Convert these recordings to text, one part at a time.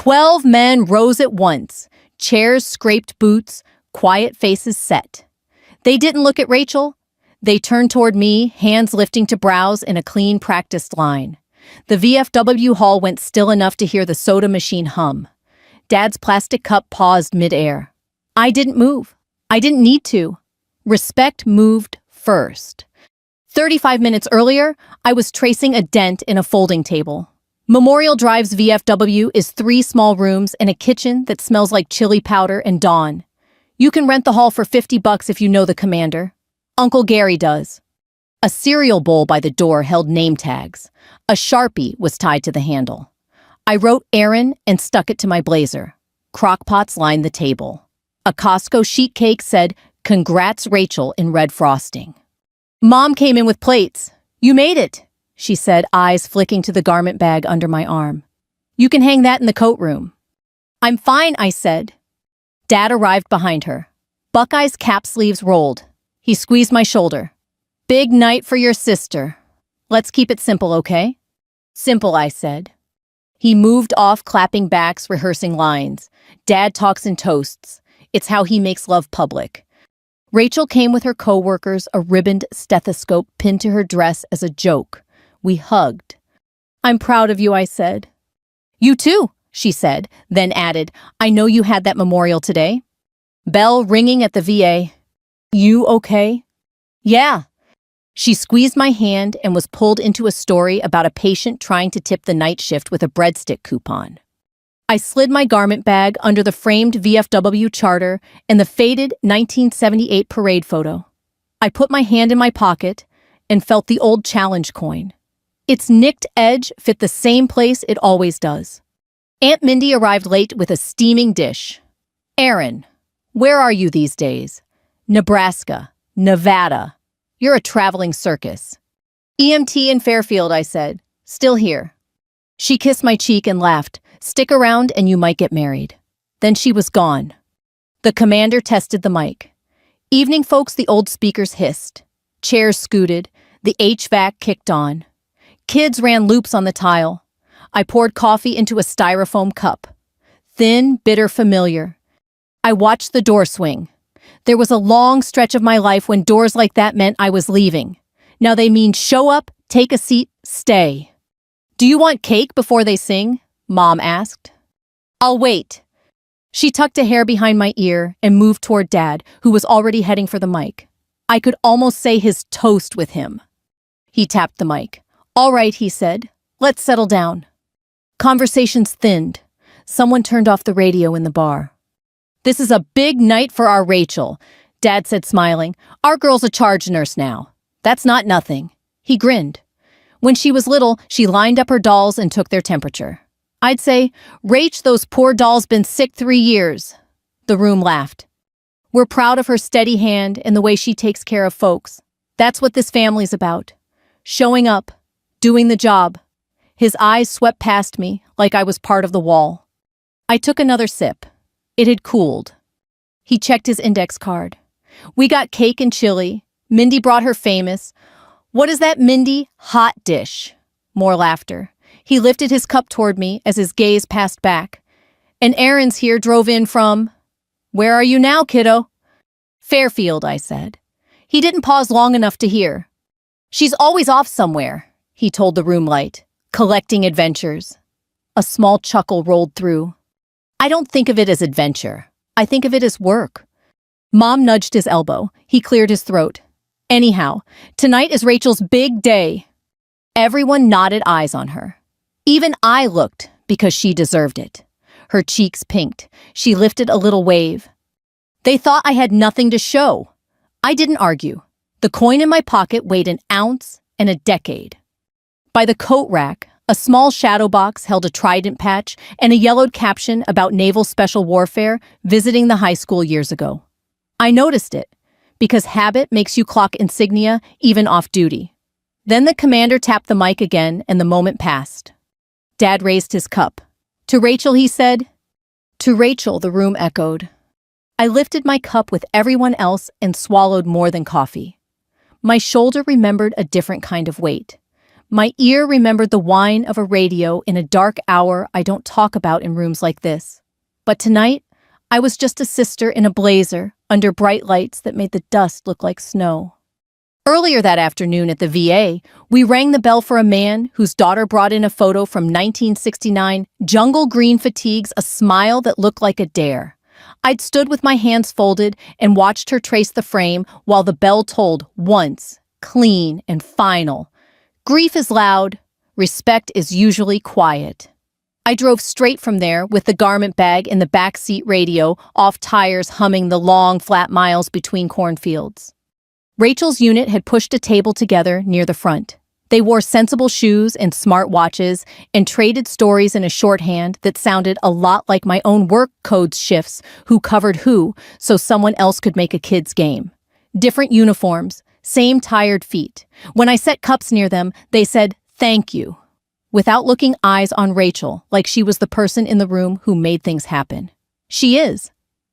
12 men rose at once, chairs scraped boots, quiet faces set. They didn't look at Rachel. They turned toward me, hands lifting to brows in a clean, practiced line. The VFW hall went still enough to hear the soda machine hum. Dad's plastic cup paused midair. I didn't move. I didn't need to. Respect moved first. 35 minutes earlier, I was tracing a dent in a folding table. Memorial Drive's VFW is 3 small rooms and a kitchen that smells like chili powder and Dawn. You can rent the hall for $50 if you know the commander. Uncle Gary does. A cereal bowl by the door held name tags. A Sharpie was tied to the handle. I wrote Aaron and stuck it to my blazer. Crockpots lined the table. A Costco sheet cake said, "Congrats, Rachel," in red frosting. Mom came in with plates. "You made it," she said, eyes flicking to the garment bag under my arm. "You can hang that in the coat room." "I'm fine," I said. Dad arrived behind her. Buckeye's cap sleeves rolled. He squeezed my shoulder. "Big night for your sister. Let's keep it simple, okay?" "Simple," I said. He moved off, clapping backs, rehearsing lines. Dad talks in toasts. It's how he makes love public. Rachel came with her co-workers, a ribboned stethoscope pinned to her dress as a joke. We hugged. "I'm proud of you," I said. "You too," she said, then added, "I know you had that memorial today." Bell ringing at the VA. "You okay?" "Yeah." She squeezed my hand and was pulled into a story about a patient trying to tip the night shift with a breadstick coupon. I slid my garment bag under the framed VFW charter and the faded 1978 parade photo. I put my hand in my pocket and felt the old challenge coin. Its nicked edge fit the same place it always does. Aunt Mindy arrived late with a steaming dish. "Aaron, where are you these days?" "Nebraska, Nevada. You're a traveling circus." "EMT in Fairfield," I said. "Still here." She kissed my cheek and laughed. "Stick around and you might get married." Then she was gone. The commander tested the mic. Evening folks, the old speakers hissed. Chairs scooted. The HVAC kicked on. Kids ran loops on the tile. I poured coffee into a styrofoam cup. Thin, bitter, familiar. I watched the door swing. There was a long stretch of my life when doors like that meant I was leaving. Now they mean show up, take a seat, stay. "Do you want cake before they sing?" Mom asked. "I'll wait." She tucked a hair behind my ear and moved toward Dad, who was already heading for the mic. I could almost say his toast with him. He tapped the mic. "All right," he said. "Let's settle down." Conversations thinned. Someone turned off the radio in the bar. "This is a big night for our Rachel," Dad said, smiling. "Our girl's a charge nurse now. That's not nothing." He grinned. When she was little, she lined up her dolls and took their temperature. I'd say, "Rach, those poor dolls been sick 3 years." The room laughed. "We're proud of her steady hand and the way she takes care of folks. That's what this family's about. Showing up, doing the job." His eyes swept past me like I was part of the wall. I took another sip. It had cooled. He checked his index card. "We got cake and chili. Mindy brought her famous." "What is that, Mindy?" "Hot dish." More laughter. He lifted his cup toward me as his gaze passed back. "And Aaron's here, drove in from—" "Where are you now, kiddo?" "Fairfield," I said. He didn't pause long enough to hear. "She's always off somewhere," he told the room light. "Collecting adventures." A small chuckle rolled through. "I don't think of it as adventure. I think of it as work." Mom nudged his elbow. He cleared his throat. "Anyhow, tonight is Rachel's big day." Everyone nodded eyes on her. Even I looked because she deserved it. Her cheeks pinked. She lifted a little wave. They thought I had nothing to show. I didn't argue. The coin in my pocket weighed an ounce and a decade. By the coat rack, a small shadow box held a trident patch and a yellowed caption about naval special warfare visiting the high school years ago. I noticed it, because habit makes you clock insignia even off duty. Then the commander tapped the mic again and the moment passed. Dad raised his cup. "To Rachel," he said. "To Rachel," the room echoed. I lifted my cup with everyone else and swallowed more than coffee. My shoulder remembered a different kind of weight. My ear remembered the whine of a radio in a dark hour I don't talk about in rooms like this. But tonight, I was just a sister in a blazer under bright lights that made the dust look like snow. Earlier that afternoon at the VA, we rang the bell for a man whose daughter brought in a photo from 1969, jungle green fatigues, a smile that looked like a dare. I'd stood with my hands folded and watched her trace the frame while the bell tolled once, clean and final. Grief is loud, respect is usually quiet. I drove straight from there with the garment bag in the backseat radio, off tires humming the long, flat miles between cornfields. Rachel's unit had pushed a table together near the front. They wore sensible shoes and smart watches and traded stories in a shorthand that sounded a lot like my own work codes shifts, who covered who, so someone else could make a kid's game. Different uniforms, same tired feet. When I set cups near them, they said, "Thank you," without looking eyes on Rachel, like she was the person in the room who made things happen. She is.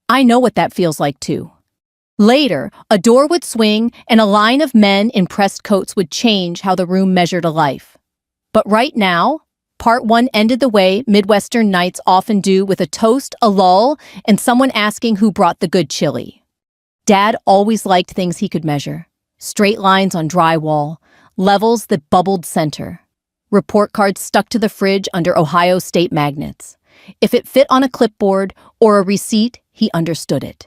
I know what that feels like too. Later, a door would swing and a line of men in pressed coats would change how the room measured a life. But right now, part one ended the way Midwestern nights often do, with a toast, a lull, and someone asking who brought the good chili. Dad always liked things he could measure. Straight lines on drywall, levels that bubbled center. Report cards stuck to the fridge under Ohio State magnets. If it fit on a clipboard or a receipt, he understood it.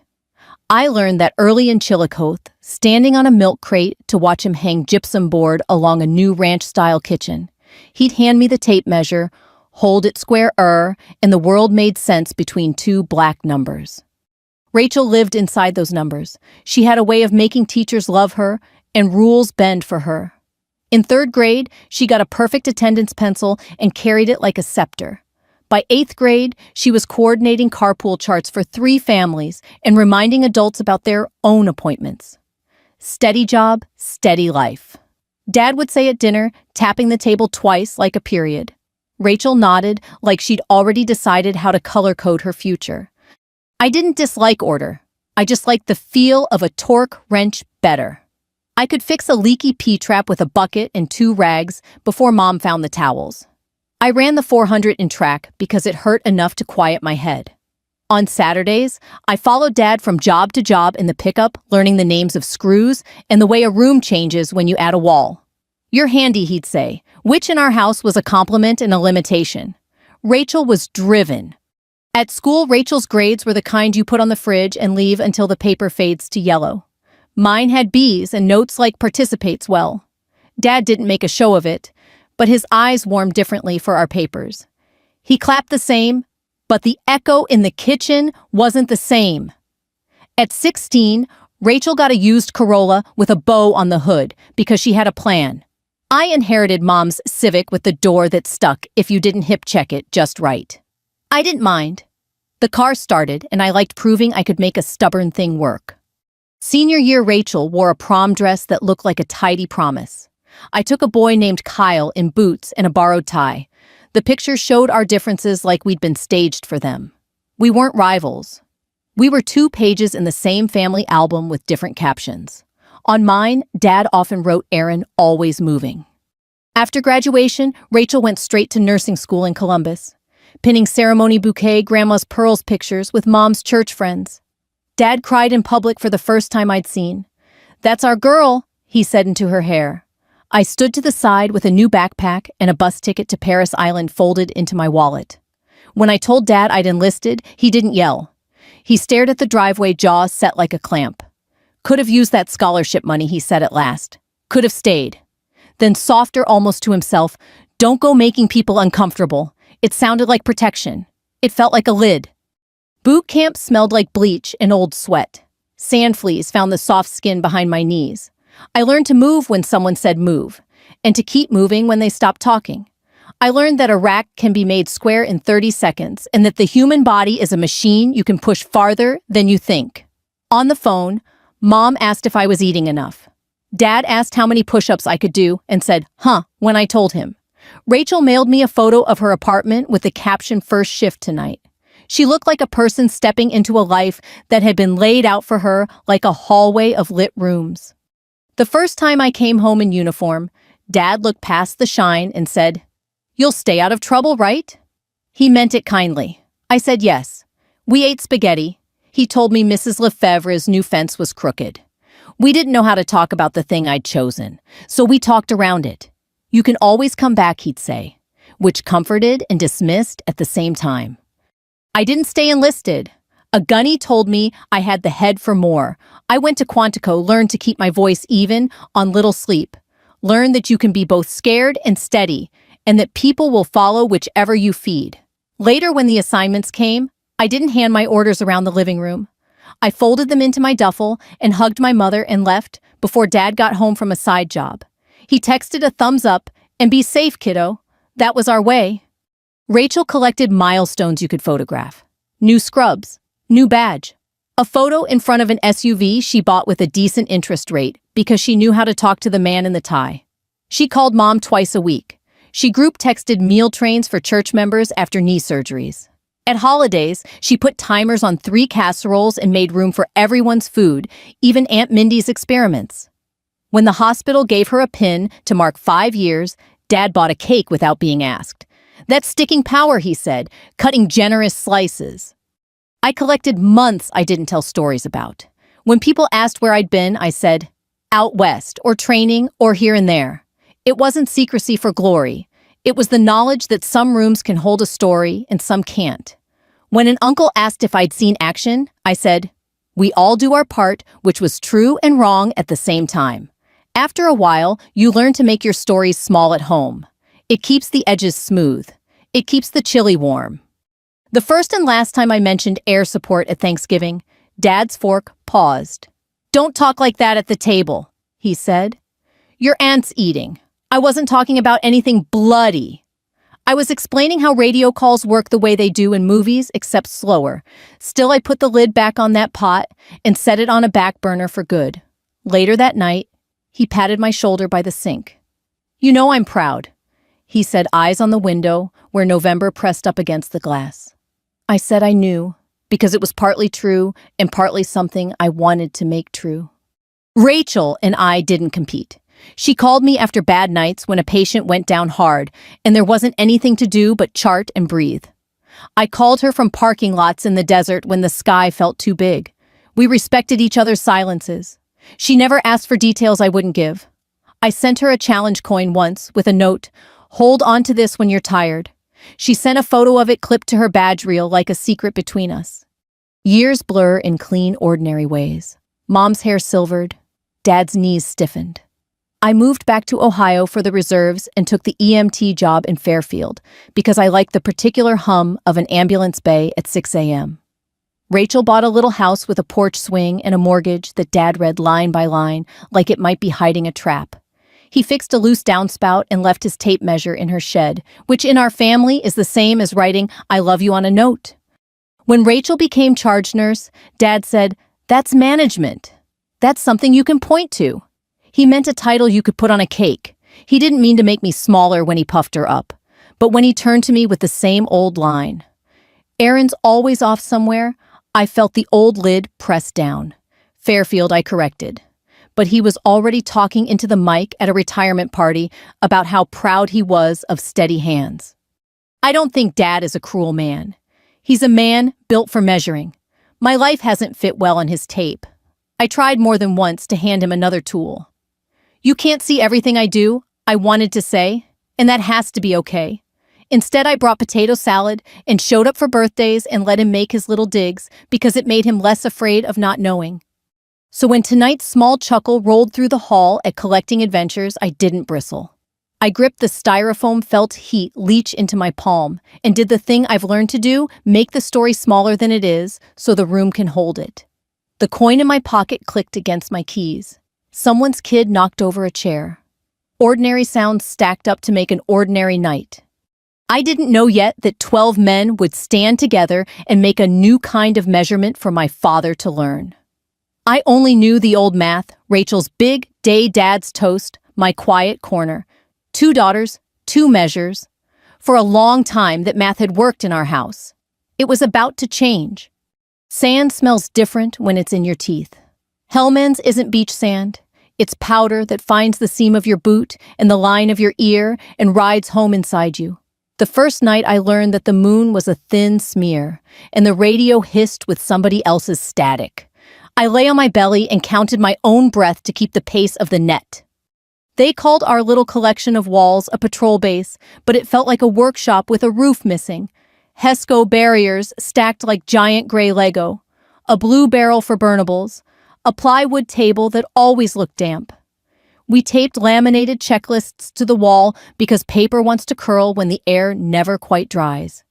I learned that early in Chillicothe, standing on a milk crate to watch him hang gypsum board along a new ranch-style kitchen. He'd hand me the tape measure, hold it square, and the world made sense between two black numbers. Rachel lived inside those numbers. She had a way of making teachers love her and rules bend for her. In 3rd grade, she got a perfect attendance pencil and carried it like a scepter. By 8th grade, she was coordinating carpool charts for 3 families and reminding adults about their own appointments. Steady job, steady life. Dad would say at dinner, tapping the table twice like a period. Rachel nodded like she'd already decided how to color code her future. I didn't dislike order. I just liked the feel of a torque wrench better. I could fix a leaky P-trap with a bucket and 2 rags before Mom found the towels. I ran the 400 in track because it hurt enough to quiet my head. On Saturdays, I followed Dad from job to job in the pickup, learning the names of screws and the way a room changes when you add a wall. "You're handy," he'd say, which in our house was a compliment and a limitation. Rachel was driven. At school, Rachel's grades were the kind you put on the fridge and leave until the paper fades to yellow. Mine had B's and notes like "participates well." Dad didn't make a show of it, but his eyes warmed differently for our papers. He clapped the same, but the echo in the kitchen wasn't the same. At 16, Rachel got a used Corolla with a bow on the hood because she had a plan. I inherited Mom's Civic with the door that stuck if you didn't hip check it just right. I didn't mind. The car started, and I liked proving I could make a stubborn thing work. Senior year, Rachel wore a prom dress that looked like a tidy promise. I took a boy named Kyle in boots and a borrowed tie. The pictures showed our differences like we'd been staged for them. We weren't rivals. We were 2 pages in the same family album with different captions. On mine, Dad often wrote "Aaron, always moving." After graduation, Rachel went straight to nursing school in Columbus, pinning ceremony bouquet Grandma's pearls pictures with Mom's church friends. Dad cried in public for the first time I'd seen. "That's our girl," he said into her hair. I stood to the side with a new backpack and a bus ticket to Paris Island folded into my wallet. When I told Dad I'd enlisted, he didn't yell. He stared at the driveway, jaw set like a clamp. "Could have used that scholarship money," he said at last. "Could have stayed." Then softer, almost to himself, "Don't go making people uncomfortable." It sounded like protection. It felt like a lid. Boot camp smelled like bleach and old sweat. Sand fleas found the soft skin behind my knees. I learned to move when someone said move, and to keep moving when they stopped talking. I learned that a rack can be made square in 30 seconds, and that the human body is a machine you can push farther than you think. On the phone, Mom asked if I was eating enough. Dad asked how many push-ups I could do and said, "Huh," when I told him. Rachel mailed me a photo of her apartment with the caption "First shift tonight." She looked like a person stepping into a life that had been laid out for her like a hallway of lit rooms. The first time I came home in uniform, Dad looked past the shine and said, "You'll stay out of trouble, right?" He meant it kindly. I said yes. We ate spaghetti. He told me Mrs. Lefebvre's new fence was crooked. We didn't know how to talk about the thing I'd chosen, so we talked around it. "You can always come back," he'd say, which comforted and dismissed at the same time. I didn't stay enlisted. A gunny told me I had the head for more. I went to Quantico, learned to keep my voice even on little sleep. Learned that you can be both scared and steady, and that people will follow whichever you feed. Later, when the assignments came, I didn't hand my orders around the living room. I folded them into my duffel and hugged my mother and left before Dad got home from a side job. He texted a thumbs up and "Be safe, kiddo." That was our way. Rachel collected milestones you could photograph. New scrubs, new badge, a photo in front of an SUV she bought with a decent interest rate because she knew how to talk to the man in the tie. She called Mom twice a week. She group texted meal trains for church members after knee surgeries. At holidays, she put timers on 3 casseroles and made room for everyone's food, even Aunt Mindy's experiments. When the hospital gave her a pin to mark 5 years, Dad bought a cake without being asked. "That's sticking power," he said, cutting generous slices. I collected months I didn't tell stories about. When people asked where I'd been, I said, "Out west," or training, or here and there. It wasn't secrecy for glory. It was the knowledge that some rooms can hold a story and some can't. When an uncle asked if I'd seen action, I said, "We all do our part," which was true and wrong at the same time. After a while, you learn to make your stories small at home. It keeps the edges smooth. It keeps the chili warm. The first and last time I mentioned air support at Thanksgiving, Dad's fork paused. "Don't talk like that at the table," he said. "Your aunt's eating." I wasn't talking about anything bloody. I was explaining how radio calls work the way they do in movies, except slower. Still, I put the lid back on that pot and set it on a back burner for good. Later that night, he patted my shoulder by the sink. "You know I'm proud," he said, eyes on the window where November pressed up against the glass. I said I knew, because it was partly true and partly something I wanted to make true. Rachel and I didn't compete. She called me after bad nights when a patient went down hard and there wasn't anything to do but chart and breathe. I called her from parking lots in the desert when the sky felt too big. We respected each other's silences. She never asked for details I wouldn't give. I sent her a challenge coin once with a note, "Hold on to this when you're tired." She sent a photo of it clipped to her badge reel like a secret between us. Years blur in clean, ordinary ways. Mom's hair silvered. Dad's knees stiffened. I moved back to Ohio for the reserves and took the EMT job in Fairfield because I liked the particular hum of an ambulance bay at 6 a.m. Rachel bought a little house with a porch swing and a mortgage that Dad read line by line like it might be hiding a trap. He fixed a loose downspout and left his tape measure in her shed, which in our family is the same as writing "I love you" on a note. When Rachel became charge nurse, Dad said, "That's management. That's something you can point to." He meant a title you could put on a cake. He didn't mean to make me smaller when he puffed her up. But when he turned to me with the same old line, "Aaron's always off somewhere," I felt the old lid pressed down. Fairfield, I corrected. But he was already talking into the mic at a retirement party about how proud he was of steady hands. I don't think Dad is a cruel man. He's a man built for measuring. My life hasn't fit well on his tape. I tried more than once to hand him another tool. "You can't see everything I do," I wanted to say, and that has to be okay. Instead, I brought potato salad and showed up for birthdays and let him make his little digs because it made him less afraid of not knowing. So when tonight's small chuckle rolled through the hall at Collecting Adventures, I didn't bristle. I gripped the styrofoam felt heat leach into my palm and did the thing I've learned to do, make the story smaller than it is so the room can hold it. The coin in my pocket clicked against my keys. Someone's kid knocked over a chair. Ordinary sounds stacked up to make an ordinary night. I didn't know yet that 12 men would stand together and make a new kind of measurement for my father to learn. I only knew the old math, Rachel's big day, Dad's toast, my quiet corner. 2 daughters, 2 measures. For a long time, that math had worked in our house. It was about to change. Sand smells different when it's in your teeth. Hellman's isn't beach sand. It's powder that finds the seam of your boot and the line of your ear and rides home inside you. The first night I learned that the moon was a thin smear, and the radio hissed with somebody else's static. I lay on my belly and counted my own breath to keep the pace of the net. They called our little collection of walls a patrol base, but it felt like a workshop with a roof missing. Hesco barriers stacked like giant gray Lego, a blue barrel for burnables, a plywood table that always looked damp. We taped laminated checklists to the wall because paper wants to curl when the air never quite dries.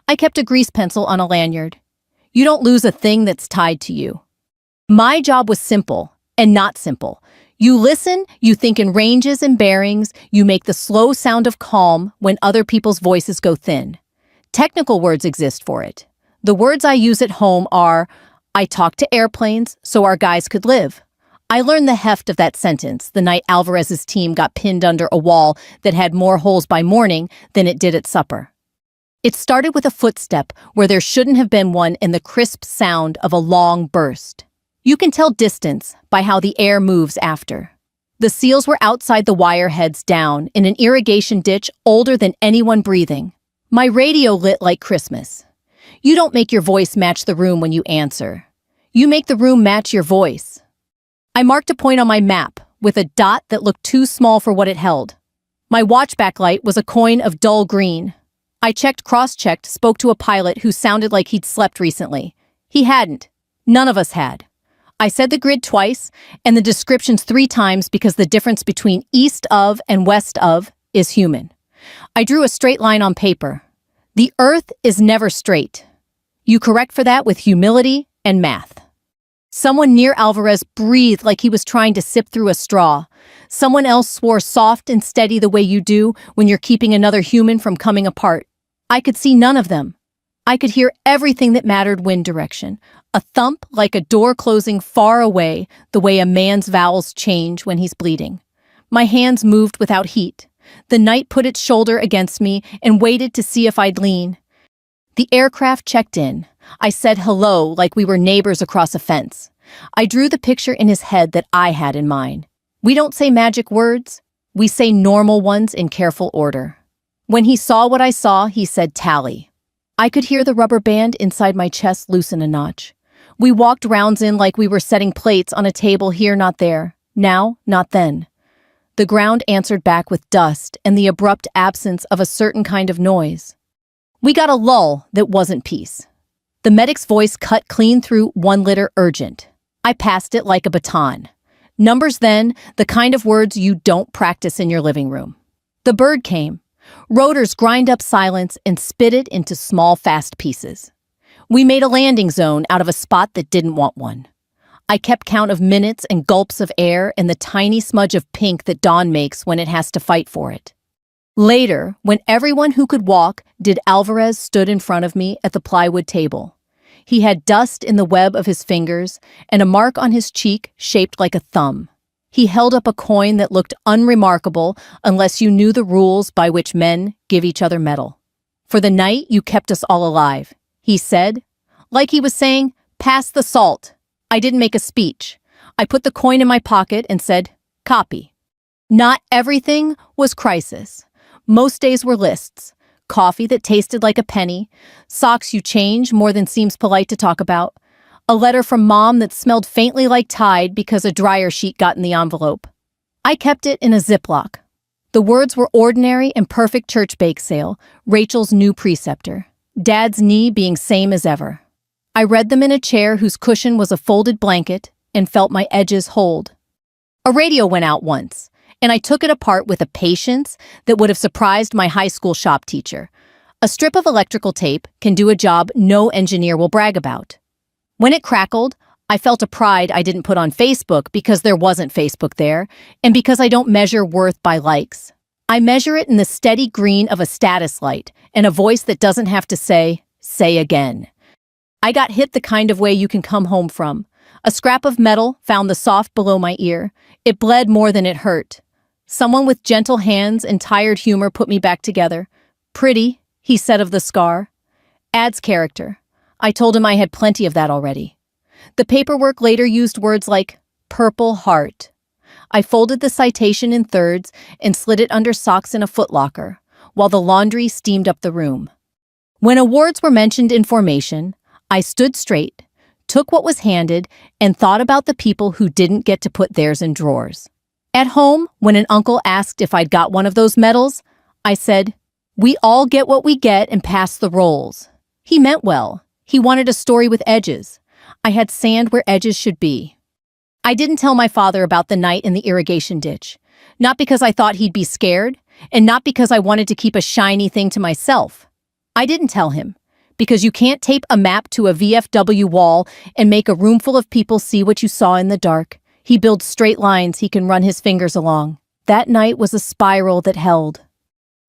I kept a grease pencil on a lanyard. You don't lose a thing that's tied to you. My job was simple and not simple. You listen, you think in ranges and bearings, you make the slow sound of calm when other people's voices go thin. Technical words exist for it. The words I use at home are, I talked to airplanes so our guys could live. I learned the heft of that sentence the night Alvarez's team got pinned under a wall that had more holes by morning than it did at supper. It started with a footstep where there shouldn't have been one and the crisp sound of a long burst. You can tell distance by how the air moves after. The seals were outside the wire heads down in an irrigation ditch older than anyone breathing. My radio lit like Christmas. You don't make your voice match the room when you answer. You make the room match your voice. I marked a point on my map with a dot that looked too small for what it held. My watch backlight was a coin of dull green. I cross-checked, spoke to a pilot who sounded like he'd slept recently. He hadn't. None of us had. I said the grid twice and the descriptions 3 times because the difference between east of and west of is human. I drew a straight line on paper. The earth is never straight. You correct for that with humility and math. Someone near Alvarez breathed like he was trying to sip through a straw. Someone else swore soft and steady the way you do when you're keeping another human from coming apart. I could see none of them. I could hear everything that mattered wind direction. A thump like a door closing far away, the way a man's vowels change when he's bleeding. My hands moved without heat. The night put its shoulder against me and waited to see if I'd lean. The aircraft checked in. I said hello like we were neighbors across a fence. I drew the picture in his head that I had in mind. We don't say magic words. We say normal ones in careful order. When he saw what I saw, he said tally. I could hear the rubber band inside my chest loosen a notch. We walked rounds in like we were setting plates on a table here, not there. Now, not then. The ground answered back with dust and the abrupt absence of a certain kind of noise. We got a lull that wasn't peace. The medic's voice cut clean through 1 liter urgent. I passed it like a baton. Numbers then, the kind of words you don't practice in your living room. The bird came. Rotors grind up silence and spit it into small, fast pieces. We made a landing zone out of a spot that didn't want one. I kept count of minutes and gulps of air and the tiny smudge of pink that dawn makes when it has to fight for it. Later, when everyone who could walk did, Alvarez stood in front of me at the plywood table. He had dust in the web of his fingers and a mark on his cheek shaped like a thumb. He held up a coin that looked unremarkable unless you knew the rules by which men give each other metal. For the night, you kept us all alive, he said, like he was saying, pass the salt. I didn't make a speech. I put the coin in my pocket and said, copy. Not everything was crisis. Most days were lists. Coffee that tasted like a penny, socks you change more than seems polite to talk about, a letter from mom that smelled faintly like Tide because a dryer sheet got in the envelope. I kept it in a Ziploc. The words were ordinary and perfect church bake sale, Rachel's new preceptor, Dad's knee being same as ever. I read them in a chair whose cushion was a folded blanket and felt my edges hold. A radio went out once, and I took it apart with a patience that would have surprised my high school shop teacher. A strip of electrical tape can do a job no engineer will brag about. When it crackled, I felt a pride I didn't put on Facebook because there wasn't Facebook there, and because I don't measure worth by likes. I measure it in the steady green of a status light and a voice that doesn't have to say again. I got hit the kind of way you can come home from. A scrap of metal found the soft below my ear. It bled more than it hurt. Someone with gentle hands and tired humor put me back together. Pretty, he said of the scar. Adds character. I told him I had plenty of that already. The paperwork later used words like purple heart. I folded the citation in thirds and slid it under socks in a footlocker, while the laundry steamed up the room. When awards were mentioned in formation, I stood straight, took what was handed, and thought about the people who didn't get to put theirs in drawers. At home, when an uncle asked if I'd got one of those medals, I said, "We all get what we get and pass the rolls." He meant well. He wanted a story with edges. I had sand where edges should be. I didn't tell my father about the night in the irrigation ditch, not because I thought he'd be scared, and not because I wanted to keep a shiny thing to myself. I didn't tell him, because you can't tape a map to a VFW wall and make a room full of people see what you saw in the dark. He builds straight lines he can run his fingers along. That night was a spiral that held.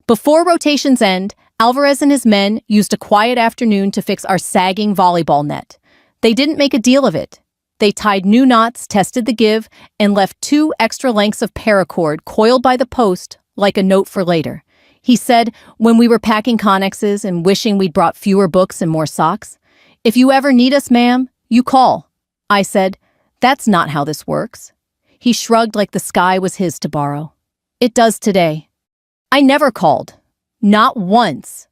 Before rotations end, Alvarez and his men used a quiet afternoon to fix our sagging volleyball net. They didn't make a deal of it. They tied new knots, tested the give, and left 2 extra lengths of paracord coiled by the post like a note for later. He said, when we were packing connexes and wishing we'd brought fewer books and more socks, "If you ever need us, ma'am, you call." I said, "That's not how this works." He shrugged like the sky was his to borrow. It does today. I never called. Not once.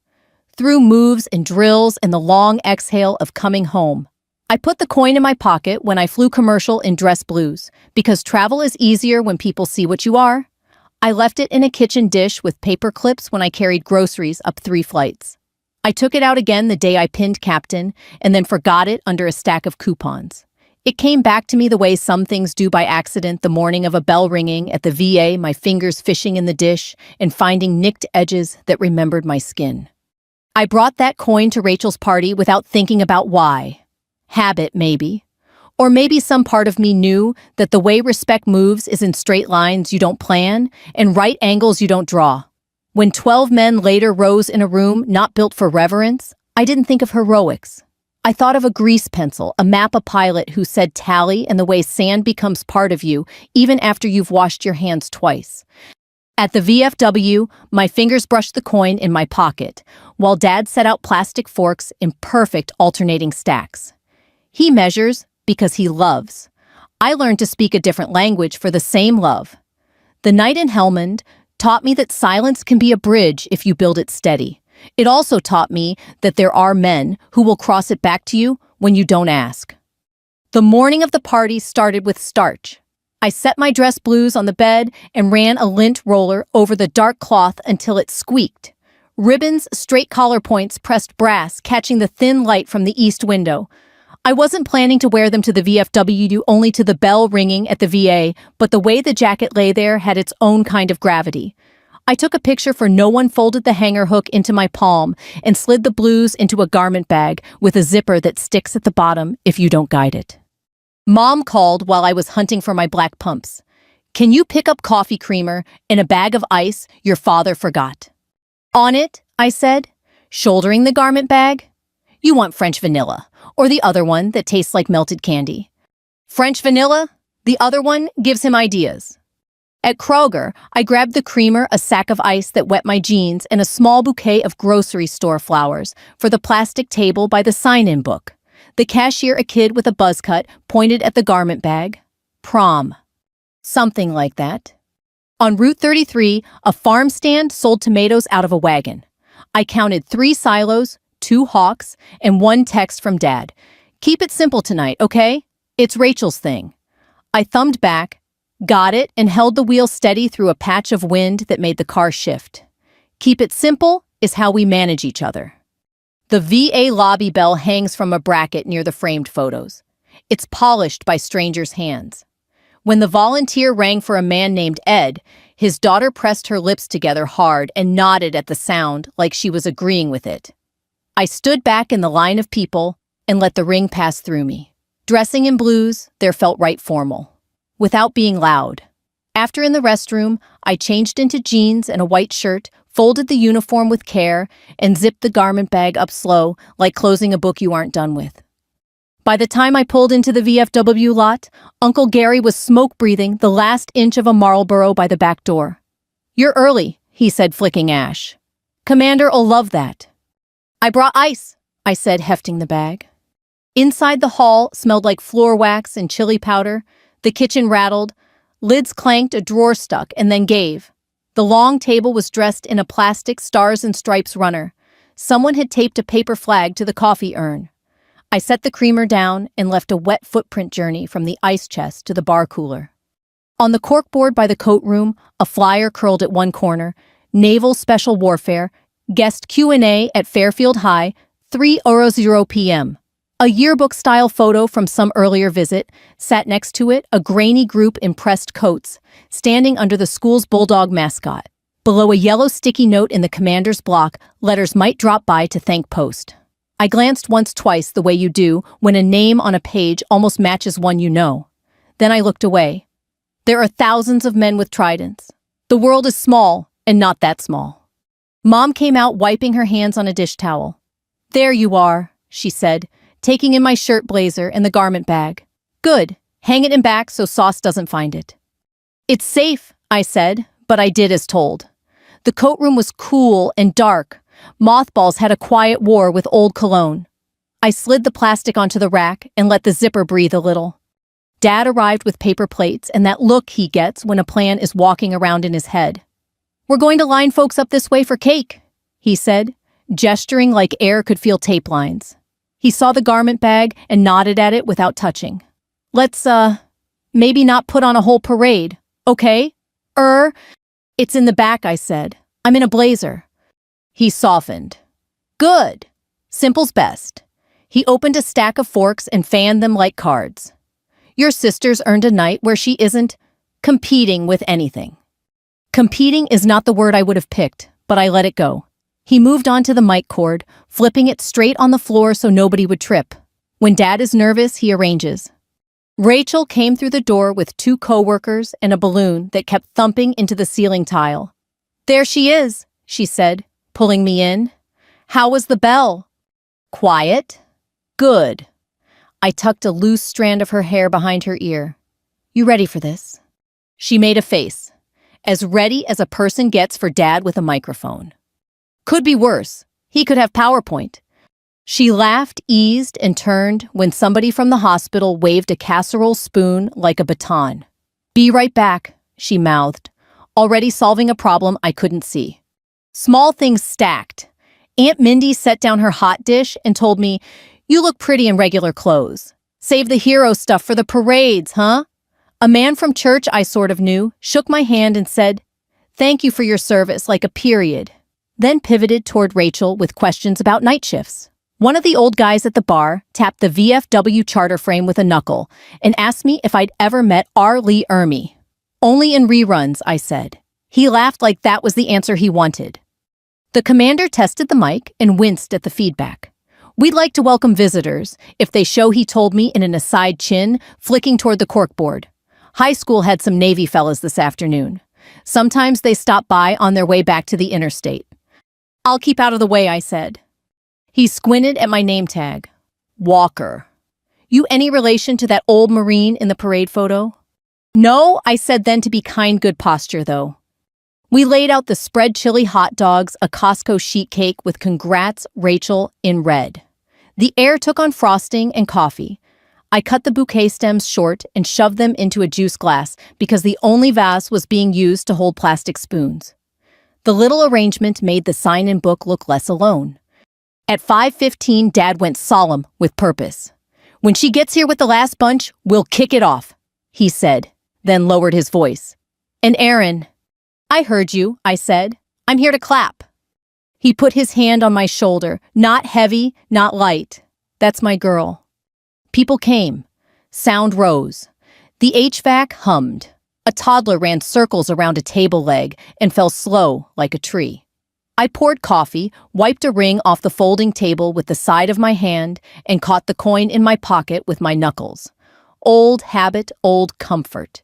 Through moves and drills and the long exhale of coming home. I put the coin in my pocket when I flew commercial in dress blues, because travel is easier when people see what you are. I left it in a kitchen dish with paper clips when I carried groceries up 3 flights. I took it out again the day I pinned Captain, and then forgot it under a stack of coupons. It came back to me the way some things do by accident the morning of a bell ringing at the VA, my fingers fishing in the dish and finding nicked edges that remembered my skin. I brought that coin to Rachel's party without thinking about why. Habit, maybe. Or maybe some part of me knew that the way respect moves is in straight lines you don't plan and right angles you don't draw. When 12 men later rose in a room not built for reverence, I didn't think of heroics. I thought of a grease pencil, a Mappa pilot who said tally and the way sand becomes part of you even after you've washed your hands twice. At the VFW, my fingers brushed the coin in my pocket, while Dad set out plastic forks in perfect alternating stacks. He measures because he loves. I learned to speak a different language for the same love. The night in Helmand taught me that silence can be a bridge if you build it steady. It also taught me that there are men who will cross it back to you when you don't ask. The morning of the party started with starch. I set my dress blues on the bed and ran a lint roller over the dark cloth until it squeaked. Ribbons, straight collar points pressed brass, catching the thin light from the east window. I wasn't planning to wear them to the VFW, only to the bell ringing at the VA, but the way the jacket lay there had its own kind of gravity. I took a picture for no one, folded the hanger hook into my palm, and slid the blues into a garment bag with a zipper that sticks at the bottom if you don't guide it. Mom called while I was hunting for my black pumps. "Can you pick up coffee creamer and a bag of ice your father forgot?" "On it," I said, shouldering the garment bag. "You want French vanilla, or the other one that tastes like melted candy?" "French vanilla." The other one gives him ideas. At Kroger, I grabbed the creamer, a sack of ice that wet my jeans, and a small bouquet of grocery store flowers for the plastic table by the sign-in book. The cashier, a kid with a buzz cut, pointed at the garment bag. "Prom." Something like that. On Route 33, a farm stand sold tomatoes out of a wagon. I counted 3 silos, 2 hawks, and 1 text from Dad. "Keep it simple tonight, okay? It's Rachel's thing." I thumbed back, got it, and held the wheel steady through a patch of wind that made the car shift. Keep it simple is how we manage each other. The VA lobby bell hangs from a bracket near the framed photos. It's polished by strangers' hands. When the volunteer rang for a man named Ed, his daughter pressed her lips together hard and nodded at the sound like she was agreeing with it. I stood back in the line of people and let the ring pass through me. Dressing in blues, there felt right formal, without being loud. After in the restroom, I changed into jeans and a white shirt, folded the uniform with care, and zipped the garment bag up slow, like closing a book you aren't done with. By the time I pulled into the VFW lot, Uncle Gary was smoke-breathing the last inch of a Marlboro by the back door. "You're early," he said, flicking ash. "Commander'll love that." "I brought ice," I said, hefting the bag. Inside, the hall smelled like floor wax and chili powder. The kitchen rattled. Lids clanked, a drawer stuck, and then gave. The long table was dressed in a plastic stars and stripes runner. Someone had taped a paper flag to the coffee urn. I set the creamer down and left a wet footprint journey from the ice chest to the bar cooler. On the corkboard by the coat room, a flyer curled at one corner, Naval Special Warfare, guest Q&A at Fairfield High, 3:00 p.m. A yearbook-style photo from some earlier visit sat next to it, a grainy group in pressed coats, standing under the school's bulldog mascot. Below a yellow sticky note in the commander's block, letters might drop by to thank post. I glanced once, twice, the way you do when a name on a page almost matches one you know. Then I looked away. There are thousands of men with tridents. The world is small, and not that small. Mom came out wiping her hands on a dish towel. There you are, she said, taking in my shirt blazer and the garment bag. Good, hang it in back so Sauce doesn't find it. It's safe, I said, but I did as told. The coat room was cool and dark. Mothballs had a quiet war with old cologne. I slid the plastic onto the rack and let the zipper breathe a little. Dad arrived with paper plates and that look he gets when a plan is walking around in his head. We're going to line folks up this way for cake, he said, gesturing like air could feel tape lines. He saw the garment bag and nodded at it without touching. Let's, maybe not put on a whole parade, okay? It's in the back, I said. I'm in a blazer. He softened. Good. Simple's best. He opened a stack of forks and fanned them like cards. Your sister's earned a night where she isn't competing with anything. Competing is not the word I would have picked, but I let it go. He moved on to the mic cord, flipping it straight on the floor so nobody would trip. When Dad is nervous, he arranges. Rachel came through the door with 2 coworkers and a balloon that kept thumping into the ceiling tile. There she is, she said, pulling me in. How was the bell? Quiet. Good. I tucked a loose strand of her hair behind her ear. You ready for this? She made a face, as ready as a person gets for Dad with a microphone. Could be worse. He could have PowerPoint. She laughed, eased, and turned when somebody from the hospital waved a casserole spoon like a baton. Be right back, she mouthed, already solving a problem I couldn't see. Small things stacked. Aunt Mindy set down her hot dish and told me, you look pretty in regular clothes. Save the hero stuff for the parades, huh? A man from church I sort of knew shook my hand and said, thank you for your service, like a period. Then pivoted toward Rachel with questions about night shifts. One of the old guys at the bar tapped the VFW charter frame with a knuckle and asked me if I'd ever met R. Lee Ermey. Only in reruns, I said. He laughed like that was the answer he wanted. The commander tested the mic and winced at the feedback. We'd like to welcome visitors, if they show, he told me in an aside chin, flicking toward the corkboard. High school had some Navy fellas this afternoon. Sometimes they stop by on their way back to the interstate. I'll keep out of the way, I said. He squinted at my name tag. Walker. You any relation to that old Marine in the parade photo? No, I said then to be kind, good posture, though. We laid out the spread chili hot dogs, a Costco sheet cake with congrats, Rachel, in red. The air took on frosting and coffee. I cut the bouquet stems short and shoved them into a juice glass because the only vase was being used to hold plastic spoons. The little arrangement made the sign-in book look less alone. At 5:15, Dad went solemn with purpose. When she gets here with the last bunch, we'll kick it off, he said, then lowered his voice. And Aaron, I heard you, I said. I'm here to clap. He put his hand on my shoulder, not heavy, not light. That's my girl. People came. Sound rose. The HVAC hummed. A toddler ran circles around a table leg and fell slow like a tree. I poured coffee, wiped a ring off the folding table with the side of my hand, and caught the coin in my pocket with my knuckles. Old habit, old comfort.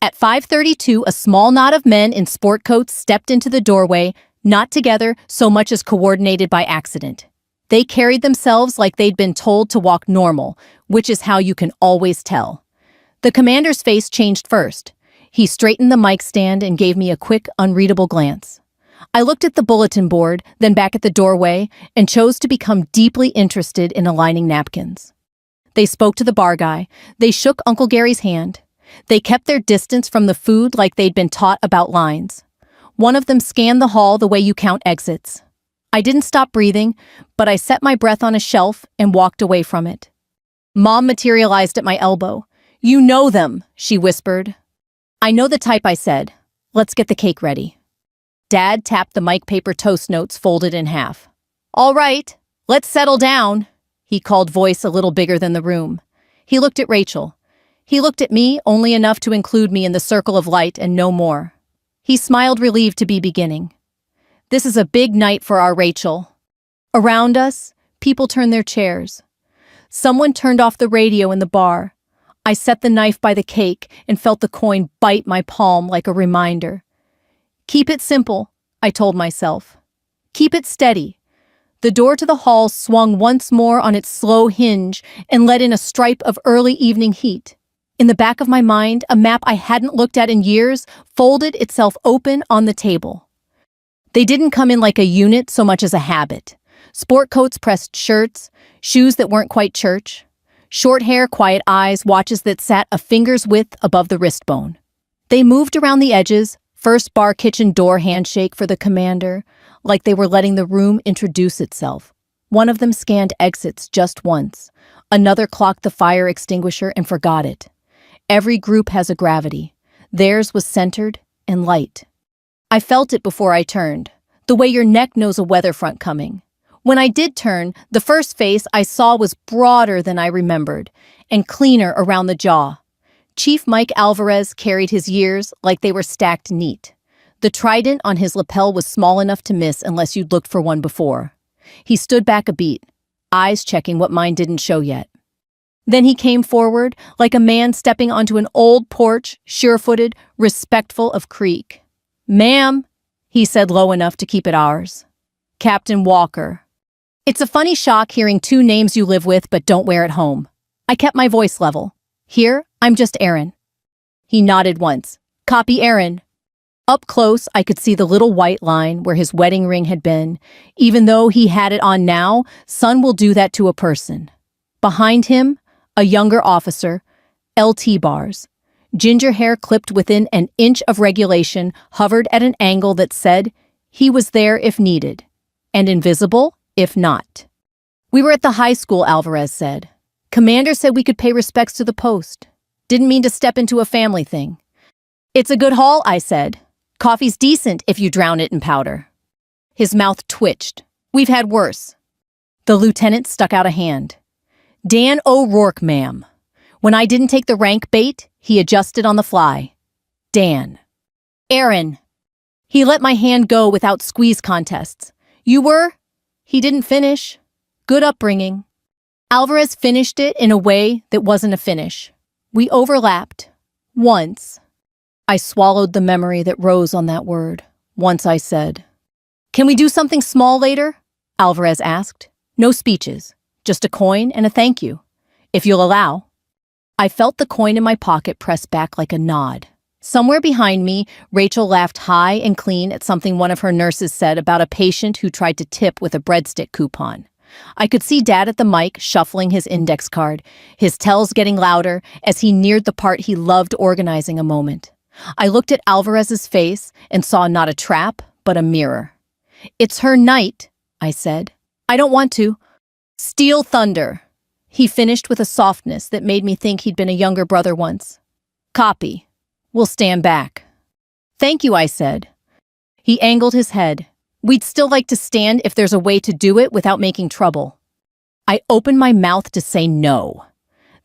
At 5:32, a small knot of men in sport coats stepped into the doorway, not together so much as coordinated by accident. They carried themselves like they'd been told to walk normal, which is how you can always tell. The commander's face changed first. He straightened the mic stand and gave me a quick, unreadable glance. I looked at the bulletin board, then back at the doorway, and chose to become deeply interested in aligning napkins. They spoke to the bar guy. They shook Uncle Gary's hand. They kept their distance from the food like they'd been taught about lines. One of them scanned the hall the way you count exits. I didn't stop breathing, but I set my breath on a shelf and walked away from it. Mom materialized at my elbow. "You know them," she whispered. "I know the type," I said. "Let's get the cake ready." Dad tapped the mic paper toast notes folded in half. "All right, let's settle down," he called, voice a little bigger than the room. He looked at Rachel. He looked at me, only enough to include me in the circle of light and no more. He smiled, relieved to be beginning. "This is a big night for our Rachel." Around us, people turned their chairs. Someone turned off the radio in the bar. I set the knife by the cake and felt the coin bite my palm like a reminder. "Keep it simple," I told myself. "Keep it steady." The door to the hall swung once more on its slow hinge and let in a stripe of early evening heat. In the back of my mind, a map I hadn't looked at in years folded itself open on the table. They didn't come in like a unit so much as a habit. Sport coats, pressed shirts, shoes that weren't quite church, short hair, quiet eyes, watches that sat a finger's width above the wrist bone. They moved around the edges, first bar kitchen door handshake for the commander, like they were letting the room introduce itself. One of them scanned exits just once. Another clocked the fire extinguisher and forgot it. Every group has a gravity. Theirs was centered and light. I felt it before I turned, the way your neck knows a weather front coming. When I did turn, the first face I saw was broader than I remembered, and cleaner around the jaw. Chief Mike Alvarez carried his years like they were stacked neat. The trident on his lapel was small enough to miss unless you'd looked for one before. He stood back a beat, eyes checking what mine didn't show yet. Then he came forward, like a man stepping onto an old porch, sure-footed, respectful of creek. "Ma'am," he said low enough to keep it ours. "Captain Walker." It's a funny shock hearing two names you live with but don't wear at home. I kept my voice level. "Here, I'm just Aaron." He nodded once. "Copy, Aaron." Up close, I could see the little white line where his wedding ring had been. Even though he had it on now, sun will do that to a person. Behind him, a younger officer, LT bars. Ginger hair clipped within an inch of regulation, hovered at an angle that said he was there if needed, and invisible if not. "We were at the high school," Alvarez said. "Commander said we could pay respects to the post. Didn't mean to step into a family thing." "It's a good haul," I said. "Coffee's decent if you drown it in powder." His mouth twitched. "We've had worse." The lieutenant stuck out a hand. "Dan O'Rourke, ma'am." When I didn't take the rank bait, he adjusted on the fly. "Dan." "Aaron." He let my hand go without squeeze contests. "You were?" He didn't finish. "Good upbringing." Alvarez finished it in a way that wasn't a finish. We overlapped. Once. I swallowed the memory that rose on that word. Once I said, "Can we do something small later?" Alvarez asked. "No speeches. Just a coin and a thank you, if you'll allow." I felt the coin in my pocket press back like a nod. Somewhere behind me, Rachel laughed high and clean at something one of her nurses said about a patient who tried to tip with a breadstick coupon. I could see Dad at the mic shuffling his index card, his tells getting louder as he neared the part he loved organizing a moment. I looked at Alvarez's face and saw not a trap, but a mirror. "It's her night," I said. "I don't want to." "Steel thunder," he finished with a softness that made me think he'd been a younger brother once. "Copy. We'll stand back." "Thank you," I said. He angled his head. "We'd still like to stand if there's a way to do it without making trouble." I opened my mouth to say no.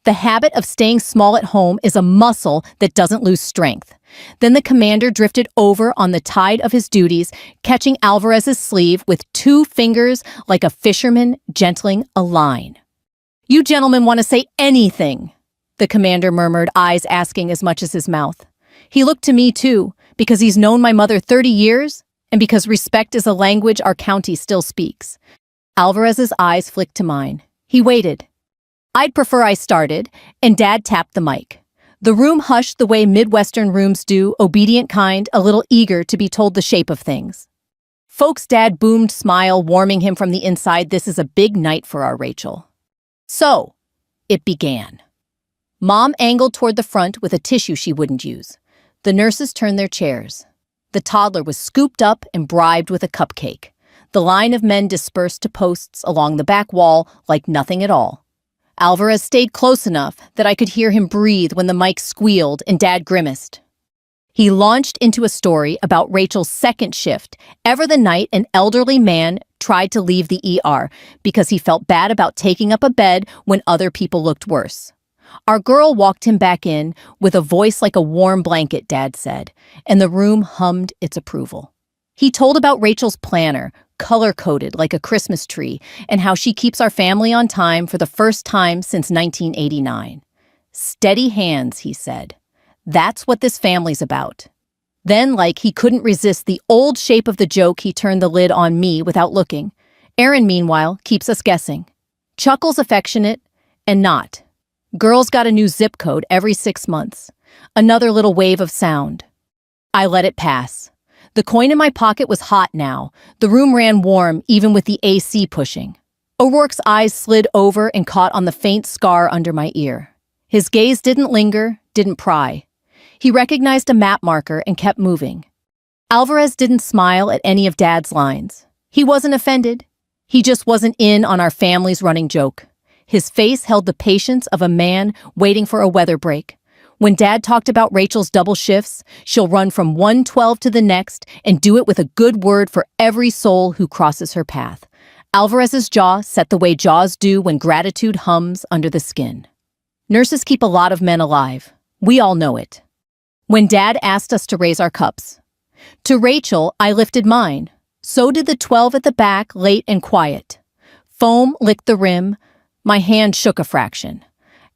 The habit of staying small at home is a muscle that doesn't lose strength. Then the commander drifted over on the tide of his duties, catching Alvarez's sleeve with 2 fingers like a fisherman gentling a line. "You gentlemen want to say anything," the commander murmured, eyes asking as much as his mouth. He looked to me too, because he's known my mother 30 years, and because respect is a language our county still speaks. Alvarez's eyes flicked to mine. He waited. I'd prefer I started, and Dad tapped the mic. The room hushed the way Midwestern rooms do, obedient kind, a little eager to be told the shape of things. Folks' dad boomed, smile warming him from the inside. This is a big night for our Rachel. So, it began. Mom angled toward the front with a tissue she wouldn't use. The nurses turned their chairs. The toddler was scooped up and bribed with a cupcake. The line of men dispersed to posts along the back wall like nothing at all. Alvarez stayed close enough that I could hear him breathe when the mic squealed and Dad grimaced. He launched into a story about Rachel's second shift, the night an elderly man tried to leave the ER because he felt bad about taking up a bed when other people looked worse. Our girl walked him back in with a voice like a warm blanket, Dad said, and the room hummed its approval. He told about Rachel's planner, color-coded like a Christmas tree, and how she keeps our family on time for the first time since 1989. Steady hands, he said. That's what this family's about. Then, like he couldn't resist the old shape of the joke, he turned the lid on me without looking. Aaron, meanwhile, keeps us guessing. Chuckles affectionate and not. Girls got a new zip code every 6 months. Another little wave of sound. I let it pass. The coin in my pocket was hot now. The room ran warm, even with the AC pushing. O'Rourke's eyes slid over and caught on the faint scar under my ear. His gaze didn't linger, didn't pry. He recognized a map marker and kept moving. Alvarez didn't smile at any of Dad's lines. He wasn't offended. He just wasn't in on our family's running joke. His face held the patience of a man waiting for a weather break. When Dad talked about Rachel's double shifts, she'll run from 112 to the next and do it with a good word for every soul who crosses her path. Alvarez's jaw set the way jaws do when gratitude hums under the skin. Nurses keep a lot of men alive. We all know it. When Dad asked us to raise our cups. To Rachel, I lifted mine. So did the 12 at the back, late and quiet. Foam licked the rim. My hand shook a fraction.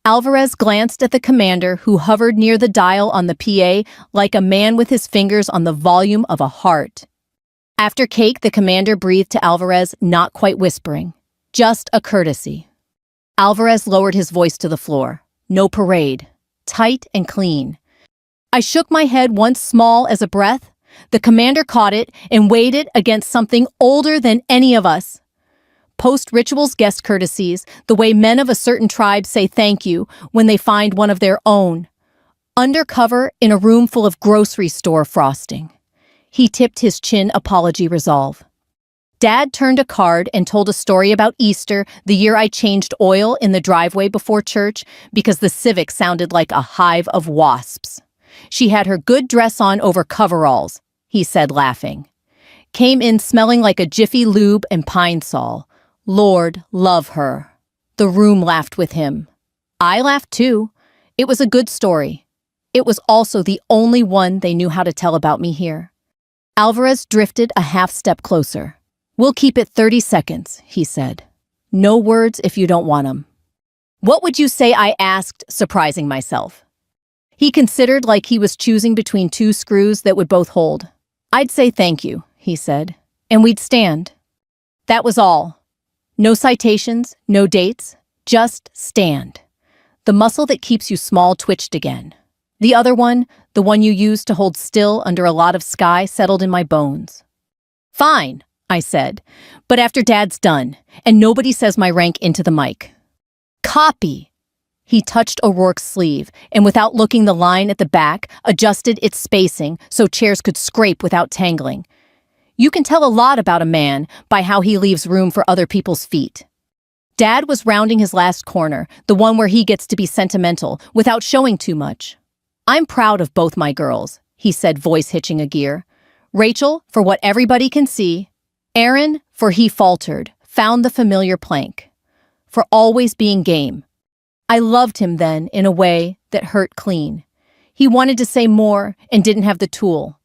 Alvarez glanced at the commander, who hovered near the dial on the PA like a man with his fingers on the volume of a heart. After cake, the commander breathed to Alvarez, not quite whispering. Just a courtesy. Alvarez lowered his voice to the floor. No parade. Tight and clean. I shook my head once, small as a breath. The commander caught it and weighed it against something older than any of us. Post-rituals guest courtesies, the way men of a certain tribe say thank you when they find one of their own. Undercover in a room full of grocery store frosting. He tipped his chin, apology resolve. Dad turned a card and told a story about Easter, the year I changed oil in the driveway before church because the Civic sounded like a hive of wasps. She had her good dress on over coveralls, he said, laughing. Came in smelling like a Jiffy Lube and Pine Sol. Lord, love her. The room laughed with him. I laughed too. It was a good story. It was also the only one they knew how to tell about me here. Alvarez drifted a half step closer. We'll keep it 30 seconds, he said. No words if you don't want 'em. What would you say? I asked, surprising myself. He considered like he was choosing between two screws that would both hold. I'd say thank you, he said, and we'd stand. That was all. No citations, no dates, just stand. The muscle that keeps you small twitched again. The other one, the one you used to hold still under a lot of sky, settled in my bones. Fine, I said, but after Dad's done, and nobody says my rank into the mic. Copy. He touched O'Rourke's sleeve, and without looking the line at the back, adjusted its spacing so chairs could scrape without tangling. You can tell a lot about a man by how he leaves room for other people's feet. Dad was rounding his last corner, the one where he gets to be sentimental without showing too much. I'm proud of both my girls, he said, voice hitching a gear. Rachel, for what everybody can see. Aaron, for he faltered, found the familiar plank. For always being game. I loved him then in a way that hurt clean. He wanted to say more and didn't have the tool.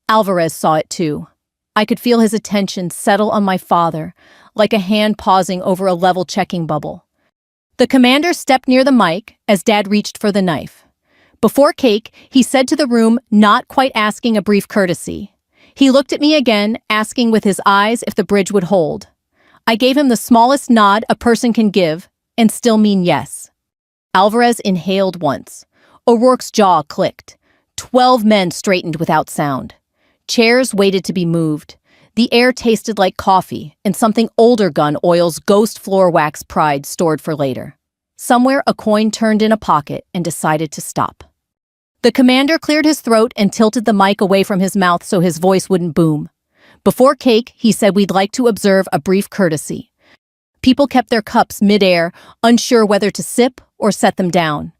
Alvarez saw it too. I could feel his attention settle on my father, like a hand pausing over a level checking bubble. The commander stepped near the mic as Dad reached for the knife. Before cake, he said to the room, not quite asking a brief courtesy. He looked at me again, asking with his eyes if the bridge would hold. I gave him the smallest nod a person can give, and still mean yes. Alvarez inhaled once. O'Rourke's jaw clicked. 12 men straightened without sound. Chairs waited to be moved. The air tasted like coffee and something older gun oil's ghost floor wax pride stored for later. Somewhere a coin turned in a pocket and decided to stop. The commander cleared his throat and tilted the mic away from his mouth so his voice wouldn't boom. Before cake, he said we'd like to observe a brief courtesy. People kept their cups midair, unsure whether to sip or set them down.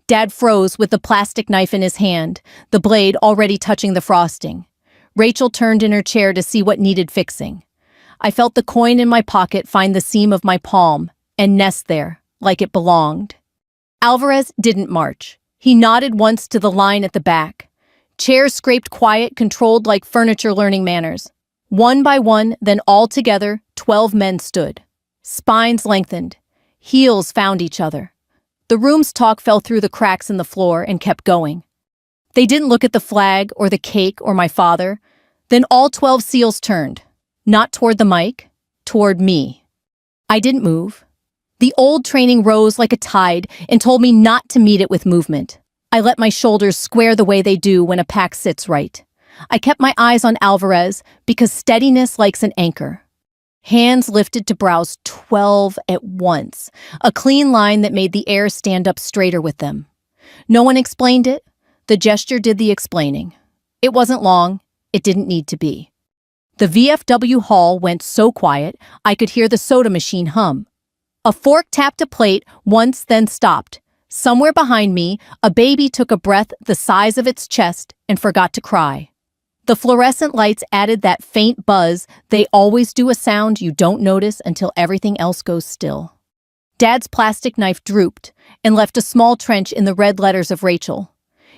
Dad froze with the plastic knife in his hand, the blade already touching the frosting. Rachel turned in her chair to see what needed fixing. I felt the coin in my pocket find the seam of my palm and nest there, like it belonged. Alvarez didn't march. He nodded once to the line at the back. Chairs scraped quiet, controlled like furniture learning manners. One by one, then all together, 12 men stood. Spines lengthened. Heels found each other. The room's talk fell through the cracks in the floor and kept going. They didn't look at the flag or the cake or my father. Then all 12 seals turned. Not toward the mic, toward me. I didn't move. The old training rose like a tide and told me not to meet it with movement. I let my shoulders square the way they do when a pack sits right. I kept my eyes on Alvarez because steadiness likes an anchor. Hands lifted to brows, 12 at once, a clean line that made the air stand up straighter with them. No one explained it. The gesture did the explaining. It wasn't long. It didn't need to be. The VFW hall went so quiet, I could hear the soda machine hum. A fork tapped a plate once, then stopped. Somewhere behind me, a baby took a breath the size of its chest and forgot to cry. The fluorescent lights added that faint buzz. They always do a sound you don't notice until everything else goes still. Dad's plastic knife drooped and left a small trench in the red letters of Rachel.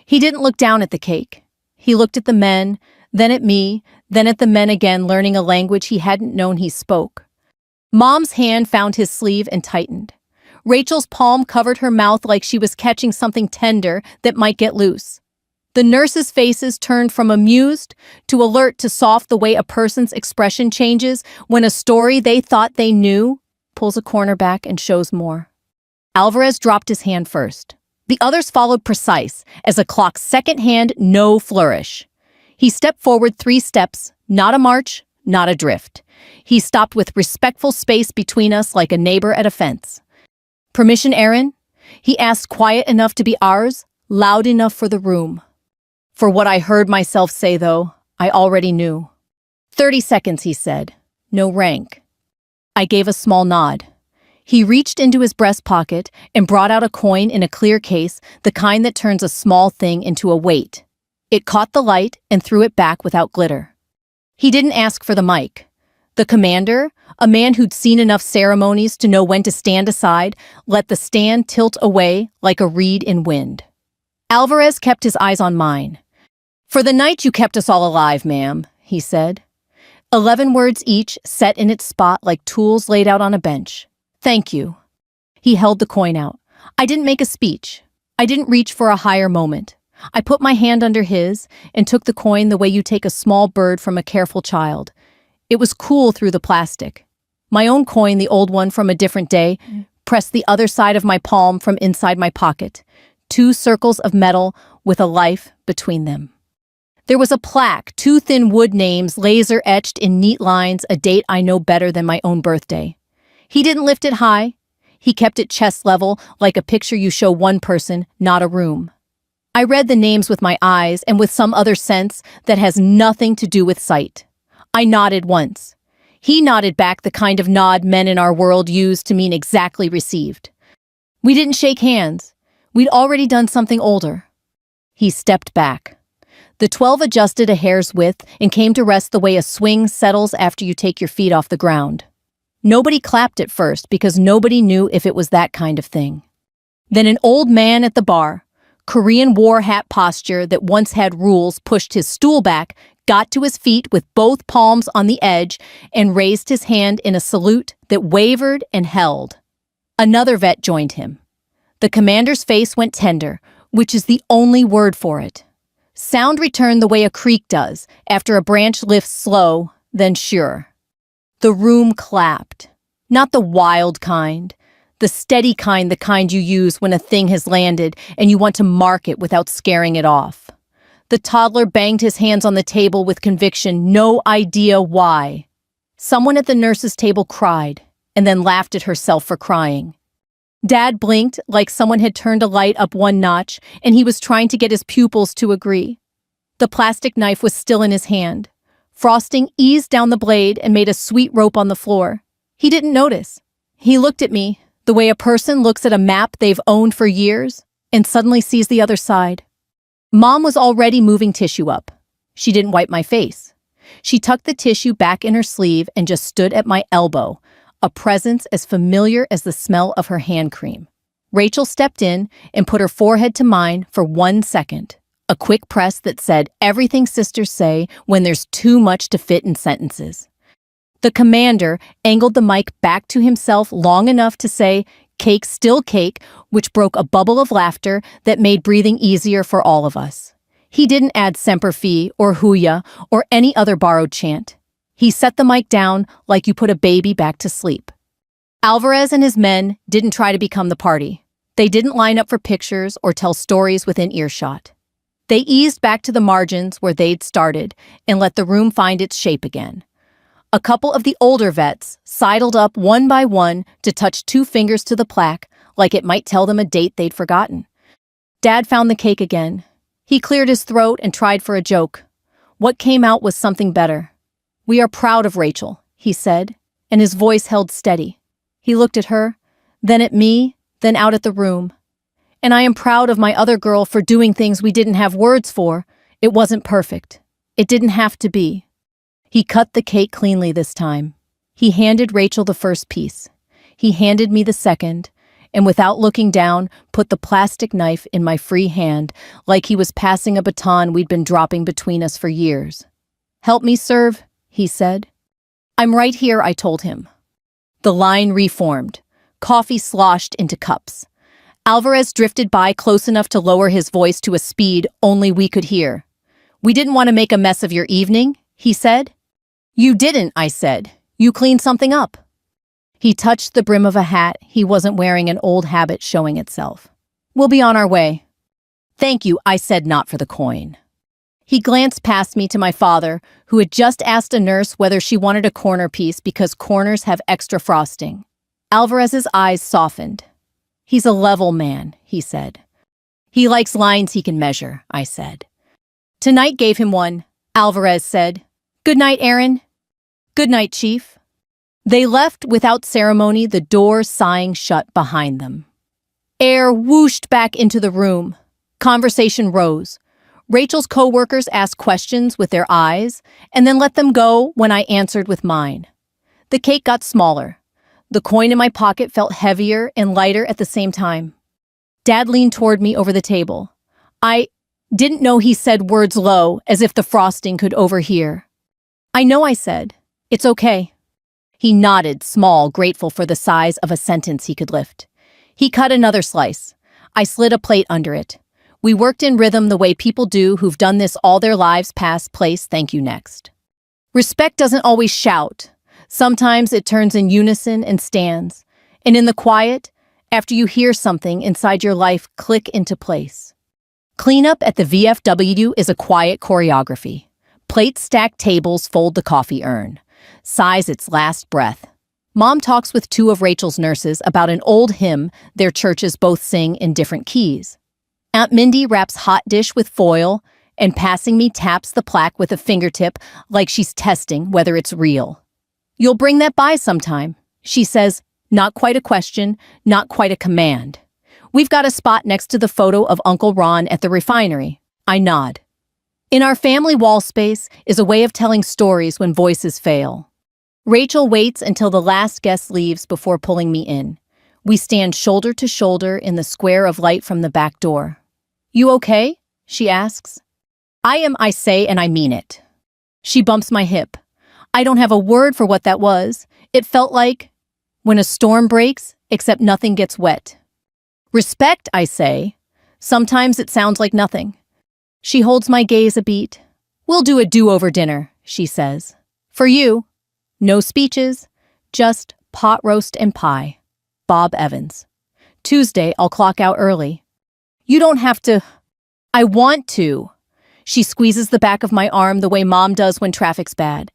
He didn't look down at the cake. He looked at the men, then at me, then at the men again, learning a language he hadn't known he spoke. Mom's hand found his sleeve and tightened. Rachel's palm covered her mouth like she was catching something tender that might get loose. The nurses' faces turned from amused to alert to soft, the way a person's expression changes when a story they thought they knew pulls a corner back and shows more. Alvarez dropped his hand first. The others followed precise, as a clock's second hand, no flourish. He stepped forward 3 steps, not a march, not a drift. He stopped with respectful space between us like a neighbor at a fence. "Permission, Aaron?" He asked, quiet enough to be ours, loud enough for the room. For what I heard myself say, though, I already knew. 30 seconds, he said. No rank. I gave a small nod. He reached into his breast pocket and brought out a coin in a clear case, the kind that turns a small thing into a weight. It caught the light and threw it back without glitter. He didn't ask for the mic. The commander, a man who'd seen enough ceremonies to know when to stand aside, let the stand tilt away like a reed in wind. Alvarez kept his eyes on mine. "For the night you kept us all alive, ma'am," he said. 11 words each, set in its spot like tools laid out on a bench. "Thank you." He held the coin out. I didn't make a speech. I didn't reach for a higher moment. I put my hand under his and took the coin the way you take a small bird from a careful child. It was cool through the plastic. My own coin, the old one from a different day, pressed the other side of my palm from inside my pocket. 2 circles of metal with a life between them. There was a plaque, 2 thin wood names laser-etched in neat lines, a date I know better than my own birthday. He didn't lift it high. He kept it chest level, like a picture you show one person, not a room. I read the names with my eyes and with some other sense that has nothing to do with sight. I nodded once. He nodded back, the kind of nod men in our world use to mean exactly received. We didn't shake hands. We'd already done something older. He stepped back. The 12 adjusted a hair's width and came to rest the way a swing settles after you take your feet off the ground. Nobody clapped at first because nobody knew if it was that kind of thing. Then an old man at the bar, Korean war hat posture that once had rules, pushed his stool back, got to his feet with both palms on the edge, and raised his hand in a salute that wavered and held. Another vet joined him. The commander's face went tender, which is the only word for it. Sound returned the way a creek does, after a branch lifts slow, then sure. The room clapped. Not the wild kind, the steady kind, the kind you use when a thing has landed and you want to mark it without scaring it off. The toddler banged his hands on the table with conviction, no idea why. Someone at the nurse's table cried, and then laughed at herself for crying. Dad blinked like someone had turned a light up one notch, and he was trying to get his pupils to agree. The plastic knife was still in his hand. Frosting eased down the blade and made a sweet rope on the floor. He didn't notice. He looked at me, the way a person looks at a map they've owned for years, and suddenly sees the other side. Mom was already moving tissue up. She didn't wipe my face. She tucked the tissue back in her sleeve and just stood at my elbow, a presence as familiar as the smell of her hand cream. Rachel stepped in and put her forehead to mine for 1 second. A quick press that said everything sisters say when there's too much to fit in sentences. The commander angled the mic back to himself long enough to say, "Cake still cake," which broke a bubble of laughter that made breathing easier for all of us. He didn't add Semper Fi or Huya or any other borrowed chant. He set the mic down like you put a baby back to sleep. Alvarez and his men didn't try to become the party. They didn't line up for pictures or tell stories within earshot. They eased back to the margins where they'd started and let the room find its shape again. A couple of the older vets sidled up one by one to touch 2 fingers to the plaque like it might tell them a date they'd forgotten. Dad found the cake again. He cleared his throat and tried for a joke. What came out was something better. "We are proud of Rachel," he said, and his voice held steady. He looked at her, then at me, then out at the room. "And I am proud of my other girl for doing things we didn't have words for. It wasn't perfect. It didn't have to be." He cut the cake cleanly this time. He handed Rachel the first piece. He handed me the second, and without looking down, put the plastic knife in my free hand like he was passing a baton we'd been dropping between us for years. "Help me serve," he said. "I'm right here," I told him. The line reformed. Coffee sloshed into cups. Alvarez drifted by close enough to lower his voice to a speed only we could hear. "We didn't want to make a mess of your evening," he said. "You didn't," I said. "You cleaned something up." He touched the brim of a hat he wasn't wearing, an old habit showing itself. "We'll be on our way." "Thank you," I said, not for the coin. He glanced past me to my father, who had just asked a nurse whether she wanted a corner piece because corners have extra frosting. Alvarez's eyes softened. "He's a level man," he said. "He likes lines he can measure," I said. "Tonight gave him one," Alvarez said. "Good night, Aaron." "Good night, Chief." They left without ceremony, the door sighing shut behind them. Air whooshed back into the room. Conversation rose. Rachel's co-workers asked questions with their eyes and then let them go when I answered with mine. The cake got smaller. The coin in my pocket felt heavier and lighter at the same time. Dad leaned toward me over the table. "I didn't know," he said, words low, as if the frosting could overhear. "I know," I said. "It's okay." He nodded, small, grateful for the size of a sentence he could lift. He cut another slice. I slid a plate under it. We worked in rhythm the way people do who've done this all their lives, past, place, thank you, next. Respect doesn't always shout. Sometimes it turns in unison and stands. And in the quiet, after you hear something inside your life click into place. Cleanup at the VFW is a quiet choreography. Plates stack, tables fold the coffee urn. Sighs its last breath. Mom talks with 2 of Rachel's nurses about an old hymn their churches both sing in different keys. Aunt Mindy wraps hot dish with foil and passing me taps the plaque with a fingertip like she's testing whether it's real. "You'll bring that by sometime," she says, not quite a question, not quite a command. "We've got a spot next to the photo of Uncle Ron at the refinery." I nod. In our family wall space is a way of telling stories when voices fail. Rachel waits until the last guest leaves before pulling me in. We stand shoulder to shoulder in the square of light from the back door. "You okay?" she asks. "I am," I say, and I mean it. She bumps my hip. I don't have a word for what that was. It felt like when a storm breaks, except nothing gets wet. "Respect," I say. Sometimes it sounds like nothing. She holds my gaze a beat. "We'll do a do-over dinner," she says. "For you. No speeches, just pot roast and pie. Bob Evans. Tuesday, I'll clock out early." "You don't have to." "I want to." She squeezes the back of my arm the way Mom does when traffic's bad.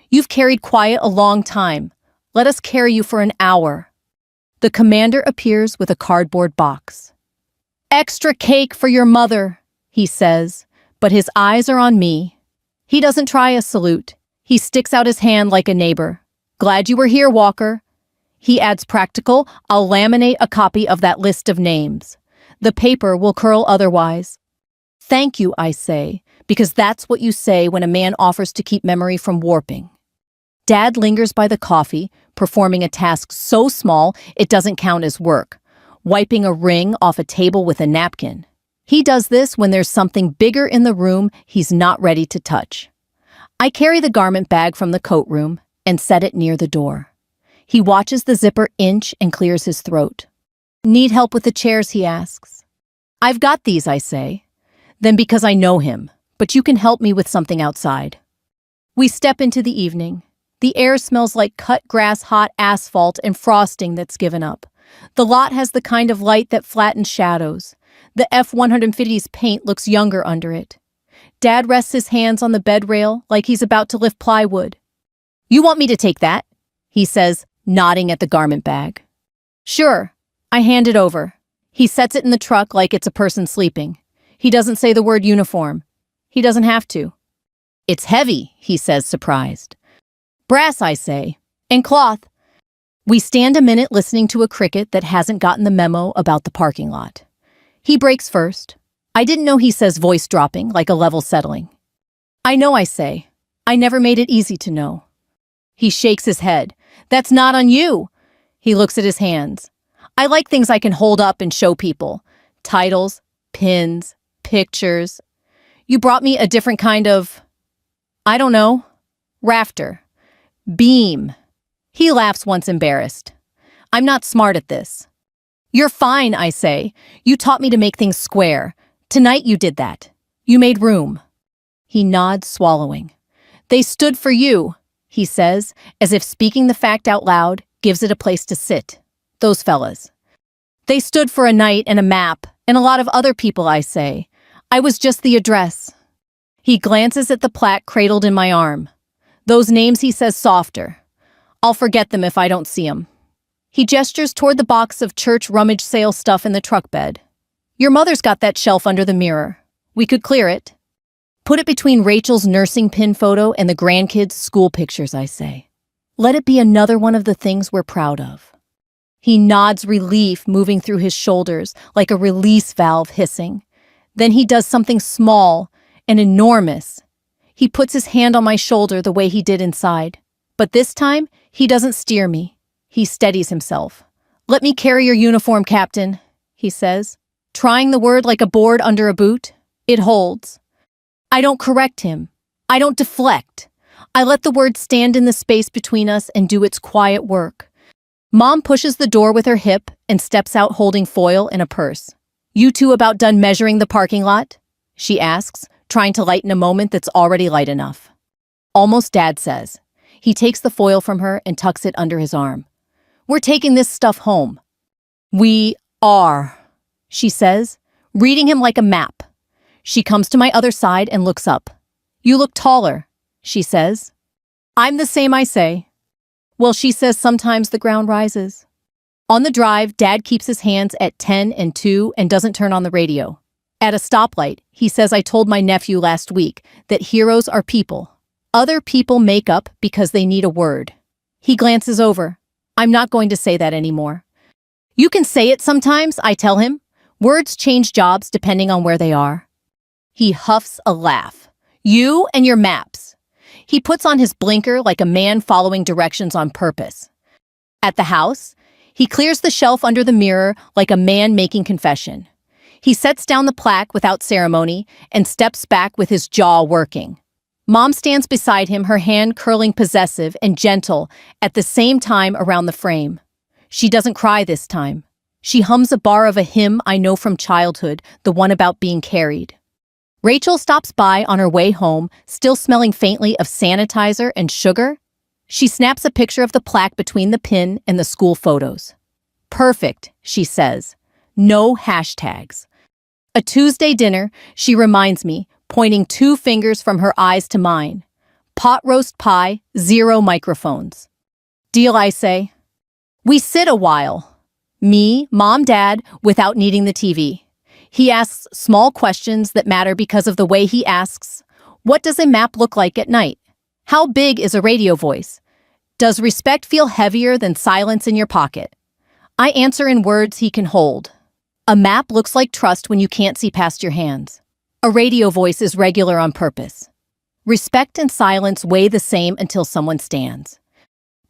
"You've carried quiet a long time. Let us carry you for an hour." The commander appears with a cardboard box. "Extra cake for your mother," he says, but his eyes are on me. He doesn't try a salute. He sticks out his hand like a neighbor. "Glad you were here, Walker." He adds practical, "I'll laminate a copy of that list of names. The paper will curl otherwise." "Thank you," I say, because that's what you say when a man offers to keep memory from warping. Dad lingers by the coffee, performing a task so small it doesn't count as work, wiping a ring off a table with a napkin. He does this when there's something bigger in the room he's not ready to touch. I carry the garment bag from the coat room and set it near the door. He watches the zipper inch and clears his throat. "Need help with the chairs?" he asks. "I've got these," I say. Then because I know him, "But you can help me with something outside." We step into the evening. The air smells like cut grass, hot asphalt, and frosting that's given up. The lot has the kind of light that flattens shadows. The F-150's paint looks younger under it. Dad rests his hands on the bed rail like he's about to lift plywood. "You want me to take that?" he says, nodding at the garment bag. "Sure." I hand it over. He sets it in the truck like it's a person sleeping. He doesn't say the word uniform. He doesn't have to. "It's heavy," he says, surprised. "Brass," I say, "and cloth." We stand a minute listening to a cricket that hasn't gotten the memo about the parking lot. He breaks first. I didn't know, he says, voice dropping like a level settling. "I know," I say. "I never made it easy to know." He shakes his head. "That's not on you." He looks at his hands. "I like things I can hold up and show people. Titles, pins, pictures. You brought me a different kind of, I don't know, rafter. Beam." He laughs once embarrassed. "I'm not smart at this." "You're fine," I say. "You taught me to make things square. Tonight you did that. You made room." He nods, swallowing. "They stood for you," he says, as if speaking the fact out loud gives it a place to sit. "Those fellas. They stood for a night and a map, and a lot of other people," I say. "I was just the address." He glances at the plaque cradled in my arm. "Those names," he says, softer. "I'll forget them if I don't see them." He gestures toward the box of church rummage sale stuff in the truck bed. "Your mother's got that shelf under the mirror. We could clear it. Put it between Rachel's nursing pin photo and the grandkids' school pictures," I say. "Let it be another one of the things we're proud of." He nods, relief moving through his shoulders like a release valve hissing. Then he does something small and enormous. He puts his hand on my shoulder the way he did inside. But this time, he doesn't steer me. He steadies himself. "Let me carry your uniform, Captain," he says, trying the word like a board under a boot. It holds. I don't correct him. I don't deflect. I let the word stand in the space between us and do its quiet work. Mom pushes the door with her hip and steps out holding foil and a purse. "You two about done measuring the parking lot?" she asks, trying to lighten a moment that's already light enough. "Almost," Dad says. He takes the foil from her and tucks it under his arm. "We're taking this stuff home." "We are," she says, reading him like a map. She comes to my other side and looks up. "You look taller," she says. "I'm the same," I say. "Well," she says, "sometimes the ground rises." On the drive, Dad keeps his hands at 10 and 2 and doesn't turn on the radio. At a stoplight, he says, "I told my nephew last week that heroes are people. Other people make up because they need a word." He glances over. "I'm not going to say that anymore." "You can say it sometimes," I tell him. "Words change jobs depending on where they are." He huffs a laugh. "You and your maps." He puts on his blinker like a man following directions on purpose. At the house, he clears the shelf under the mirror like a man making confession. He sets down the plaque without ceremony and steps back with his jaw working. Mom stands beside him, her hand curling possessive and gentle at the same time around the frame. She doesn't cry this time. She hums a bar of a hymn I know from childhood, the one about being carried. Rachel stops by on her way home, still smelling faintly of sanitizer and sugar. She snaps a picture of the plaque between the pin and the school photos. "Perfect," she says. "No hashtags." A Tuesday dinner, she reminds me, pointing 2 fingers from her eyes to mine. Pot roast pie, 0 microphones. "Deal," I say. We sit a while. Me, mom, dad, without needing the TV. He asks small questions that matter because of the way he asks. What does a map look like at night? How big is a radio voice? Does respect feel heavier than silence in your pocket? I answer in words he can hold. A map looks like trust when you can't see past your hands. A radio voice is regular on purpose. Respect and silence weigh the same until someone stands.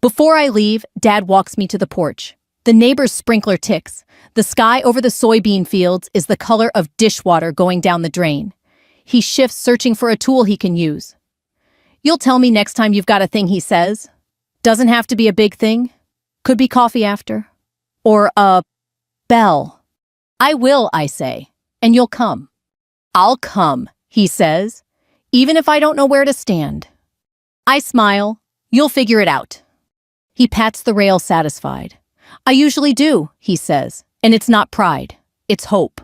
Before I leave, Dad walks me to the porch. The neighbor's sprinkler ticks. The sky over the soybean fields is the color of dishwater going down the drain. He shifts, searching for a tool he can use. You'll tell me next time you've got a thing, he says. Doesn't have to be a big thing. Could be coffee after. Or a bell. I will, I say, and you'll come. I'll come, he says, even if I don't know where to stand. I smile. You'll figure it out. He pats the rail, satisfied. I usually do, he says, and it's not pride, it's hope.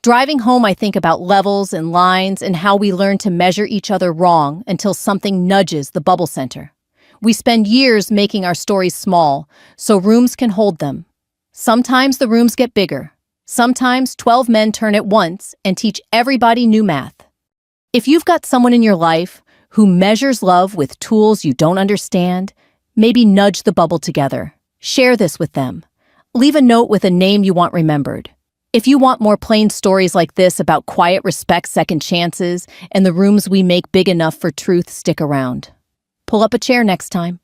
Driving home, I think about levels and lines and how we learn to measure each other wrong until something nudges the bubble center. We spend years making our stories small, so rooms can hold them. Sometimes the rooms get bigger. Sometimes 12 men turn at once and teach everybody new math. If you've got someone in your life who measures love with tools you don't understand, maybe nudge the bubble together. Share this with them. Leave a note with a name you want remembered. If you want more plain stories like this about quiet respect, second chances, and the rooms we make big enough for truth, stick around. Pull up a chair next time.